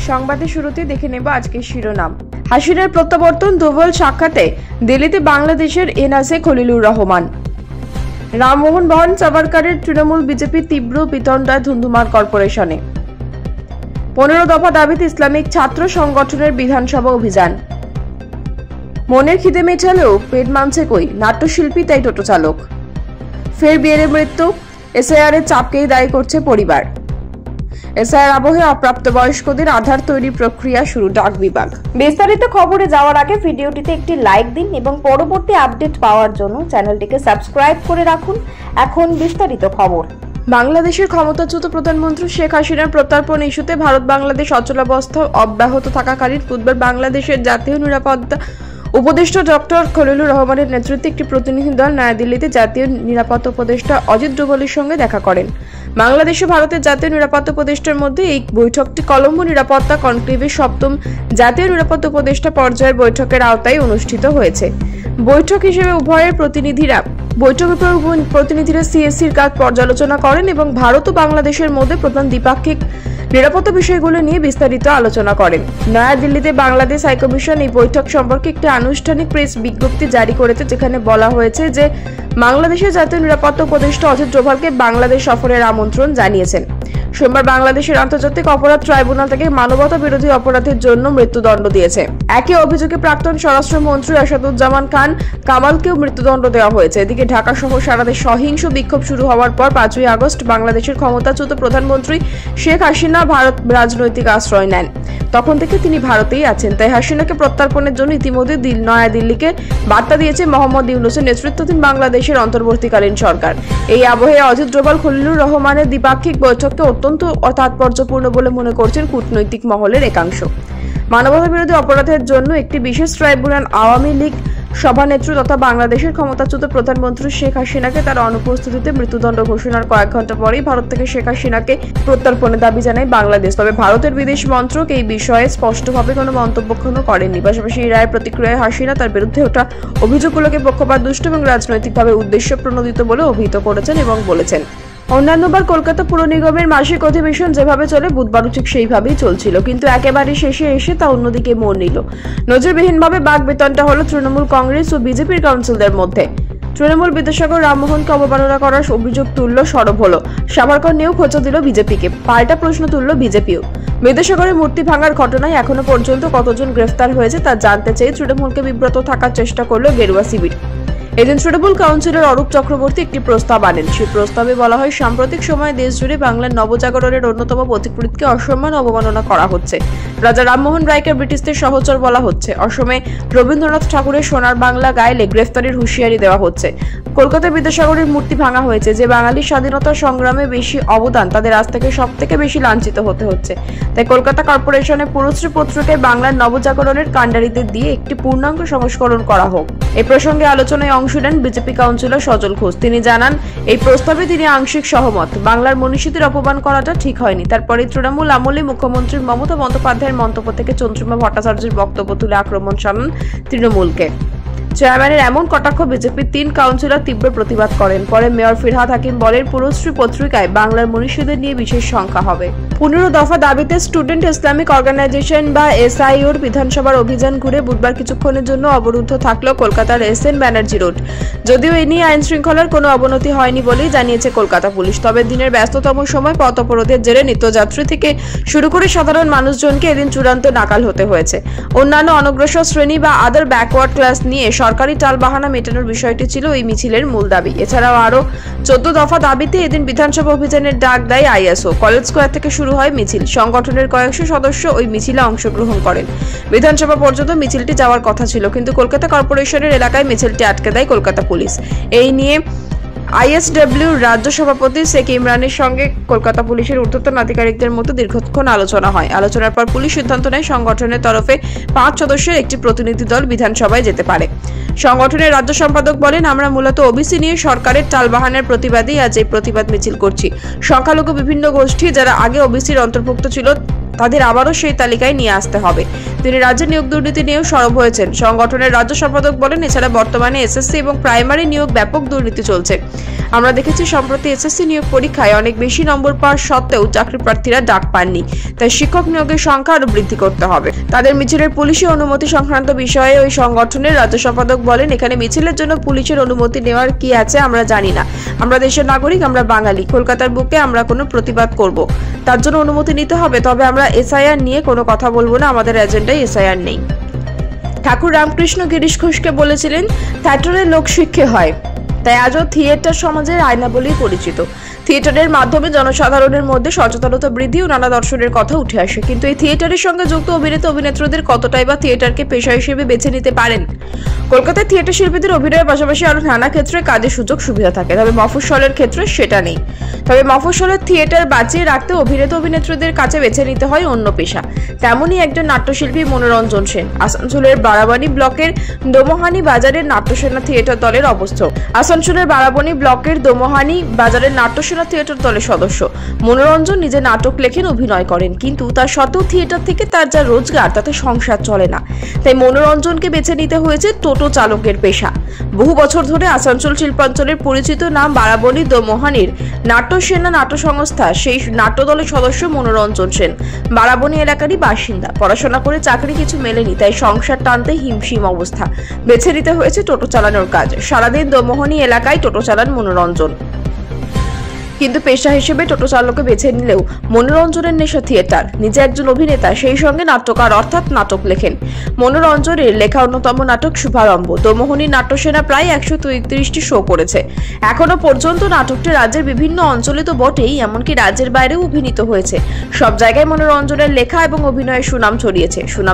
সংবাদের শুরুতে দেখে নেব আজকের শিরোনাম। হাসিনার প্রত্যাবর্তন, দুর্বল সাক্ষাতে দিল্লিতে বাংলাদেশের এনআরসি খলিলুর রহমান। রামমোহন বহন সাভারকারের তৃণমূল বিজেপি তীব্র বিতণ্ডায় ধুন্ধুমার কর্পোরেশনে। 15 দফা দাবিতে ইসলামিক ছাত্র সংগঠনের বিধানসভা অভিযান। মনের খিদে মেটালেও পেট মানছে কই, নাট্যশিল্পী তাই টোটো চালক। ফের বিয়ের মৃত্যু, এসআইআর এর চাপকেই দায়ী করছে পরিবার। এসআইআর আবহে অপ্রাপ্তবয়স্কদের আধার তৈরি প্রক্রিয়া শুরু, ডাক বিভাগ। বিস্তারিত খবরে যাওয়ার আগে ভিডিওটিতে একটি লাইক দিন এবং পরবর্তী আপডেট পাওয়ার জন্য চ্যানেলটিকে সাবস্ক্রাইব করে রাখুন। এখন বিস্তারিত খবর। বাংলাদেশের ক্ষমতাচ্যুত প্রধানমন্ত্রী শেখ হাসিনার প্রত্যর্পণ ইস্যুতে ভারত বাংলাদেশ অচলাবস্থা অব্যাহত থাকাকালীন বুধবার বাংলাদেশের জাতীয় নিরাপত্তা উপদেষ্টা ডক্টর খলিলুর রহমানের নেতৃত্বে একটি প্রতিনিধি দল নয়াদিল্লিতে জাতীয় নিরাপত্তা উপদেষ্টা অজিত ডোভালের সঙ্গে দেখা করেন। বাংলাদেশ ও ভারতের জাতীয় নিরাপত্তা উপদেষ্টার মধ্যে এই বৈঠকটি কলম্বো নিরাপত্তা কনক্লেভের 7ম জাতীয় নিরাপত্তা উপদেষ্টা পর্যায়ের বৈঠকের আওতায় অনুষ্ঠিত হয়েছে। বৈঠক হিসেবে উভয়ের প্রতিনিধিরা সিএসসির কাজ পর্যালোচনা করেন এবং ভারত ও বাংলাদেশের মধ্যে প্রধান দ্বিপাক্ষিক নিরাপত্তা বিষয়গুলো নিয়ে বিস্তারিত আলোচনা করেন। নয়াদিল্লিতে বাংলাদেশ হাইকমিশন এই বৈঠক সম্পর্কে একটি আনুষ্ঠানিক প্রেস বিজ্ঞপ্তি জারি করেছে, যেখানে বলা হয়েছে যে বাংলাদেশের জাতীয় নিরাপত্তা উপদেষ্টা অজিত ডোভালকে বাংলাদেশ সফরের আমন্ত্রণ জানিয়েছেন। সোমবার বাংলাদেশের আন্তর্জাতিক অপরাধ ট্রাইব্যুনাল থেকে মানবতা বিরোধী অপরাধের জন্য মৃত্যুদণ্ড দিয়েছে। একই অভিযোগে প্রাক্তন স্বরাষ্ট্রমন্ত্রী আসাদুজ্জামান খান কামালকেও মৃত্যুদণ্ড দেওয়া হয়েছে। এদিকে ঢাকা সহ সারা দেশে সহিংস বিক্ষোভ শুরু হওয়ার পর 5ই আগস্ট বাংলাদেশের ক্ষমতাচ্যুত প্রধানমন্ত্রী শেখ হাসিনা ভারত রাজনৈতিক আশ্রয় নেন। তখন থেকে তিনি ভারতেই আছেন। তাই হাসিনাকে প্রত্যর্পণের জন্য ইতিমধ্যে নয়াদিল্লিকে বার্তা দিয়েছে মোহাম্মদ ইউনূসের নেতৃত্বাধীন বাংলাদেশের অন্তর্বর্তীকালীন সরকার। এই আবহে অজিত ডোভাল খলিলুর রহমানের দ্বিপাক্ষিক বৈঠককে অত্যন্ত তাৎপর্যপূর্ণ বলে মনে করছেন কূটনৈতিক মহলের একাংশ। মানবতা বিরোধী অপরাধের জন্য একটি বিশেষ ট্রাইব্যুনাল আওয়ামী লীগ সভানেত্রী তথা বাংলাদেশের ক্ষমতাচ্যুত প্রধানমন্ত্রী শেখ হাসিনাকে তার অনুপস্থিতিতে মৃত্যুদণ্ড ঘোষণার কয়েক ঘন্টা পরেই ভারত থেকে শেখ হাসিনাকে প্রত্যর্পণের দাবি জানায় বাংলাদেশ। তবে ভারতের বিদেশ মন্ত্রক এই বিষয়ে স্পষ্টভাবে কোনো মন্তব্য করেননি। পাশাপাশি এই রায়ের প্রতিক্রিয়ায় হাসিনা তার বিরুদ্ধে ওঠা অভিযোগগুলোকে পক্ষপাতদুষ্ট এবং রাজনৈতিকভাবে উদ্দেশ্য প্রণোদিত বলে অভিহিত করেছেন এবং বলেছেন, অন্যান্যবার কলকাতা পুর নিগমের মাসিক অধিবেশন যেভাবে চলে বুধবারও ঠিক সেইভাবেই চলছিল, কিন্তু একেবারে শেষে এসে তা অন্যদিকে মোড় নিল। নজিরবিহীনভাবে বাকবিতণ্ডা হলো তৃণমূল কংগ্রেস ও বিজেপির কাউন্সিলদের মধ্যে। তৃণমূল বিদ্যাসাগর রামমোহনকে অবমাননা করার অভিযোগ তুলল সরব হলো। সাভারকর নিয়েও খোঁচা দিল বিজেপিকে, পাল্টা প্রশ্ন তুলল বিজেপিও। বিদ্যাসাগরের মূর্তি ভাঙার ঘটনায় এখনো পর্যন্ত কতজন গ্রেফতার হয়েছে তা জানতে চেয়ে তৃণমূলকে বিব্রত থাকার চেষ্টা করল গেরুয়া শিবির। এদিন তৃণমূল কাউন্সিলর অরূপ চক্রবর্তী একটি প্রস্তাব আনেন। সেই প্রস্তাবে বলা হয়, সাম্প্রতিক সময়ে দেশজুড়ে বাংলার নবজাগরণের অন্যতম পথিকৃৎকে অসম্মান অবমাননা করা হচ্ছে। রাজা রামমোহন রায়কে ব্রিটিশদের সহচর বলা হচ্ছে। অসমে রবীন্দ্রনাথ ঠাকুরের সোনার বাংলা গাইলে গ্রেফতারের হুঁশিয়ারি দেওয়া হচ্ছে। কলকাতায় বিদ্যাসাগরের মূর্তি ভাঙা হয়েছে। যে বাঙালির স্বাধীনতা সংগ্রামে বেশি অবদান, তাদের আজ থেকে সব থেকে বেশি লাঞ্ছিত হতে হচ্ছে। তাই কলকাতা কর্পোরেশনের পুরুশ্রী পত্রিকায় বাংলার নবজাগরণের কাণ্ডারীদের দিয়ে একটি পূর্ণাঙ্গ সংস্করণ করা হোক। এই প্রসঙ্গে আলোচনায় অংশ নেন বিজেপি কাউন্সিলর সজল ঘোষ। তিনি জানান, এই প্রস্তাবে তিনি আংশিক সহমত। বাংলার মনীষীদের অপমান করাটা ঠিক হয়নি। তারপরে তৃণমূল আমলে মুখ্যমন্ত্রী মমতা বন্দ্যোপাধ্যায়ের মন্তব্য থেকে চন্দ্রিমা ভট্টাচার্যের বক্তব্য তুলে আক্রমণ শানান তৃণমূলকে। চেয়ারম্যানের এমন কটাক্ষ বিজেপির 3 কাউন্সিলর তীব্র প্রতিবাদ করেন। পরে মেয়র ফিরহাদ হাকিম বলেন, পুরুশ্রী পত্রিকায় বাংলার মনীষীদের নিয়ে বিশেষ সংখ্যা হবে। 15 দফা দাবিতে স্টুডেন্ট ইসলামিক অর্গানাইজেশন বা এসআইওর বিধানসভার অভিযান ঘুরে বুধবার কিছুক্ষণের জন্য অবরুদ্ধ থাকলো কলকাতার SN ব্যানার্জি রোড। যদিও এ নিয়ে আইন শৃঙ্খলার কোনো অবনতি হয়নি বলেই জানিয়েছে কলকাতা পুলিশ। তবে দিনের ব্যস্ততম সময় পথ অবরোধের জেরে নিত্যযাত্রী থেকে শুরু করে সাধারণ মানুষজনকে এদিন চূড়ান্ত নাকাল হতে হয়েছে। অন্যান্য অনগ্রসর শ্রেণী বা আদার ব্যাকওয়ার্ড ক্লাস নিয়ে সরকারি টালবাহানা মেটানোর বিষয়টি ছিল এই মিছিলের মূল দাবি। এছাড়াও আরো 14 দফা দাবিতে এদিন বিধানসভা অভিযানের ডাক দেয় আইএসও। কলেজ স্কোয়ার থেকে শুরু হয় মিছিল। সংগঠনের কয়েকশো সদস্য ওই মিছিলে অংশগ্রহণ করেন। বিধানসভা পর্যন্ত মিছিলটি যাওয়ার কথা ছিল, কিন্তু কলকাতা কর্পোরেশনের এলাকায় মিছিলটি আটকে দেয় কলকাতা পুলিশ। এই নিয়ে আইএসডব্লিউ রাজ্য সভাপতি শেখ ইমরানের সঙ্গে কলকাতা পুলিশের ঊর্ধ্বতন আধিকারিকদের মধ্যে দীর্ঘক্ষণ আলোচনা হয়। আলোচনার পর পুলিশ সিদ্ধান্ত নেয় সংগঠনের তরফে 5 সদস্যের একটি প্রতিনিধি দল বিধানসভায় যেতে পারে। সংগঠনের রাজ্য সম্পাদক বলেন, আমরা মূলত ওবিসি নিয়ে সরকারের টালবাহানার প্রতিবাদী আজ এই প্রতিবাদ মিছিল করছি। সংখ্যালঘু বিভিন্ন গোষ্ঠী যারা আগে ওবিসির অন্তর্ভুক্ত ছিল তাদের আবারও সেই তালিকায় নিয়ে আসতে হবে। তিনি রাজ্যে নিয়োগ দুর্নীতি নিয়েও সরব হয়েছেন। সংগঠনের রাজ্য সম্পাদক বলেন, এছাড়া বর্তমানে এসএসসি এবং প্রাইমারি নিয়োগ ব্যাপক দুর্নীতি চলছে। আমরা দেখেছি সম্প্রতি এসএসসি নিয়োগ পরীক্ষায় অনেক বেশি নম্বর পাওয়ার সত্ত্বেও চাকরি প্রার্থীরা ডাক পাননি। তাই শিক্ষক নিয়োগের সংখ্যা আরো বৃদ্ধি করতে হবে। তাদের মিছিলের পুলিশি অনুমতি সংক্রান্ত বিষয়ে ওই সংগঠনের রাজ্য সম্পাদক বলেন, এখানে মিছিলের জন্য পুলিশের অনুমতি নেওয়ার কি আছে আমরা জানি না। আমরা দেশের নাগরিক, আমরা বাঙালি। কলকাতার বুকে আমরা কোনো প্রতিবাদ করব, তার জন্য অনুমতি নিতে হবে। তবে আমরা এসআইআর নিয়ে কোনো কথা বলবো না, আমাদের এজেন্ডায় এসআইআর নেই। ঠাকুর রামকৃষ্ণ গিরিশ ঘোষকে বলেছিলেন, থিয়েটারের লোক শিক্ষে হয়, তাই আজও থিয়েটার সমাজের আয়না বলেই পরিচিত। থিয়েটারের মাধ্যমে জনসাধারণের মধ্যে সচেতনতা বৃদ্ধি ও নানা দর্শনের কথা উঠে আসে। কিন্তু এই থিয়েটারের সঙ্গে যুক্ত অভিনেতা অভিনেত্রীদের কতটাই বা থিয়েটারকে পেশা হিসেবে বেছে নিতে পারেন? কলকাতায় থিয়েটার শিল্পীদের অভিনয়ের পাশাপাশি আরো নানা ক্ষেত্রে কাজের সুযোগ সুবিধা থাকে, তবে মফস্বলের ক্ষেত্রে সেটা নেই। তবে মফস্বলের থিয়েটার বাঁচিয়ে রাখতে অভিনেতা অভিনেত্রীদের কাছে বেছে নিতে হয় অন্য পেশা। তেমনই একজন নাট্যশিল্পী মনোরঞ্জন সেন। আসানসোলের বারাবানি ব্লকের দোমোহানি বাজারের নাট্যসেনা থিয়েটার দলের অবস্থক। আসানসোলের বারাবানি ব্লকের দোমোহানি বাজারের নাট্যসেনা থিয়েটার দলের সদস্য মনোরঞ্জন নিজে নাটক লেখেন, অভিনয় করেন, কিন্তু তার সত্ত্বেও থিয়েটার থেকে তার যা রোজগার তাতে সংসার চলে না। তাই মনোরঞ্জনকে বেছে নিতে হয়েছে টোটো চালকের পেশা। বহু বছর ধরে আসানসোল শিল্পাঞ্চলের পরিচিত নাম বারাবণী দোমোহানির নাট্যসেনা নাট্য সংস্থা, সেই নাট্য দলের সদস্য মনোরঞ্জন সেন বারাবণী এলাকারই বাসিন্দা। পড়াশোনা করে চাকরি কিছু মেলেনি, তাই সংসার টানতে হিমশিম অবস্থা। বেছে নিতে হয়েছে টোটো চালানোর কাজ। সারাদিন দোমোহানি এলাকায় টোটো চালান মনোরঞ্জন, কিন্তু পেশা হিসেবে টোটো চালককে বেছে নিলেও মনোরঞ্জনের নেশা থিয়েটার। নিজে একজন অভিনেতা, সেই সঙ্গে নাট্যকার, অর্থাৎ নাটক লেখেন। মনোরঞ্জনের লেখা অন্যতম নাটক শুভারম্ভ। দোমোহানি নাট্যসেনা প্রায় 133টি শো করেছে। এখনো পর্যন্ত নাটকটি রাজ্যের বিভিন্ন অঞ্চলে তো বটেই, এমনকি রাজ্যের বাইরেও অভিনীত হয়েছে। সব জায়গায় মনোরঞ্জনের লেখা এবং অভিনয়ের সুনাম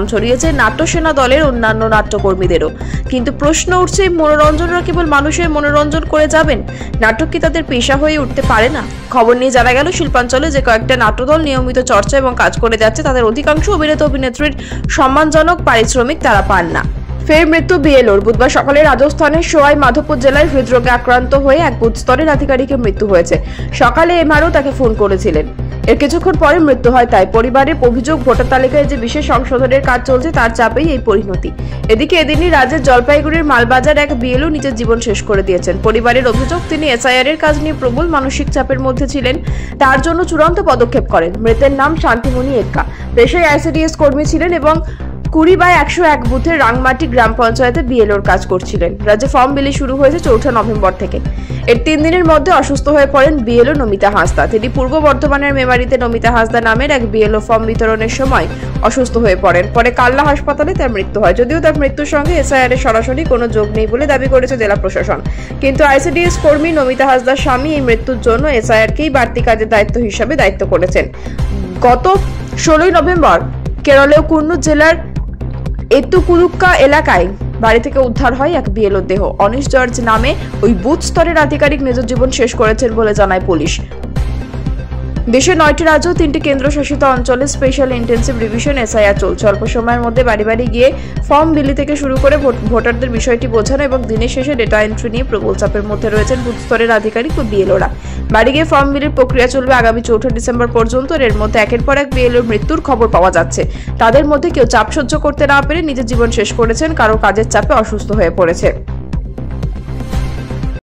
ছড়িয়েছে নাট্যসেনা দলের অন্যান্য নাট্যকর্মীদেরও। কিন্তু প্রশ্ন উঠছে, মনোরঞ্জনরা কেবল মানুষের মনোরঞ্জন করে যাবেন? নাটক কি তাদের পেশা হয়ে উঠতে পারে না? খবর নিয়ে জানা গেল, শিল্পাঞ্চলে যে কয়েকটা নাট্যদল নিয়মিত চর্চা এবং কাজ করে যাচ্ছে, তাদের অধিকাংশ অভিনেতা অভিনেত্রীর সম্মানজনক পারিশ্রমিক তারা পান না। ফের মৃত্যু বিএলওর। বুধবার সকালে রাজস্থানের সোয়াই মাধোপুর জেলায় হৃদরোগে আক্রান্ত হয়ে এক বুথ স্তরের আধিকারিকের মৃত্যু হয়েছে। সকালে এমআরও তাকে ফোন করেছিলেন, এর কিছুক্ষণ পরে মৃত্যু হয়। তাই পরিবারের অভিযোগ, ভোটার তালিকায় যে বিশেষ সংশোধনের কাজ চলছে তার চাপেই এই পরিণতি। এদিকে এদিনই রাজ্যের জলপাইগুড়ির মালবাজার এক বিএলও নিজের জীবন শেষ করে দিয়েছেন। পরিবারের অভিযোগ, তিনি এসআইআর এর কাজ নিয়ে প্রবল মানসিক চাপের মধ্যে ছিলেন, তার জন্য চূড়ান্ত পদক্ষেপ করেন। মৃতের নাম শান্তিমণি এক্কা। পেশায় আইসিডিএস কর্মী ছিলেন এবং 20/101 বুথের রাংমাটি গ্রাম পঞ্চায়েতে বিএলওর কাজ করছিলেন। রাজ্যে ফর্ম বিলি শুরু হয়েছে 4 নভেম্বর থেকে। এর 3 দিনের মধ্যে অসুস্থ হয়ে পড়েন বিএলও নমিতা হাঁসদা। তিনি পূর্ব বর্ধমানের মেমারিতে নমিতা হাঁসদা নামের এক বিএলও ফর্ম বিতরণের সময় অসুস্থ হয়ে পড়েন। পরে কাল্লা হাসপাতালে তার মৃত্যু হয়। যদিও তার মৃত্যুর সঙ্গে এসআইআর এর সরাসরি কোনো যোগ নেই বলে দাবি করেছে জেলা প্রশাসন, কিন্তু আইসিডিএস কর্মী নমিতা হাঁসদার স্বামী এই মৃত্যুর জন্য এসআইআরকেই বাড়তি কাজের দায়িত্ব হিসাবে করেছেন। গত 16 নভেম্বর কেরলের কুন্নুর জেলার এত্তুকুলুক্কা এলাকায় বাড়ি থেকে উদ্ধার হয় এক বিএলও দেহ। অনিশ জর্জ নামে ওই বুথ স্তরের আধিকারিক নিজের জীবন শেষ করেছেন বলে জানায় পুলিশ। দেশের 9টি রাজ্য, 3টি কেন্দ্রশাসিত অঞ্চলে স্পেশাল ইন্টেন্সিভ রিভিশন এসআইআর চলছে। অল্প সময়ের মধ্যে বাড়ি বাড়ি গিয়ে ফর্ম বিলি থেকে শুরু করে ভোটারদের বিষয়টি বোঝানো এবং দিনের শেষে ডেটা এন্ট্রি নিয়ে প্রবল চাপের মধ্যে রয়েছেন বুথ স্তরের আধিকারিক ও বিএলওরা। বাড়ি গিয়ে ফর্ম বিলির প্রক্রিয়া চলবে আগামী 4 ডিসেম্বর পর্যন্ত। এর মধ্যে একের পর এক বিএলওর মৃত্যুর খবর পাওয়া যাচ্ছে। তাদের মধ্যে কেউ চাপ সহ্য করতে না পেরে নিজের জীবন শেষ করেছেন, কারো কাজের চাপে অসুস্থ হয়ে পড়েছে।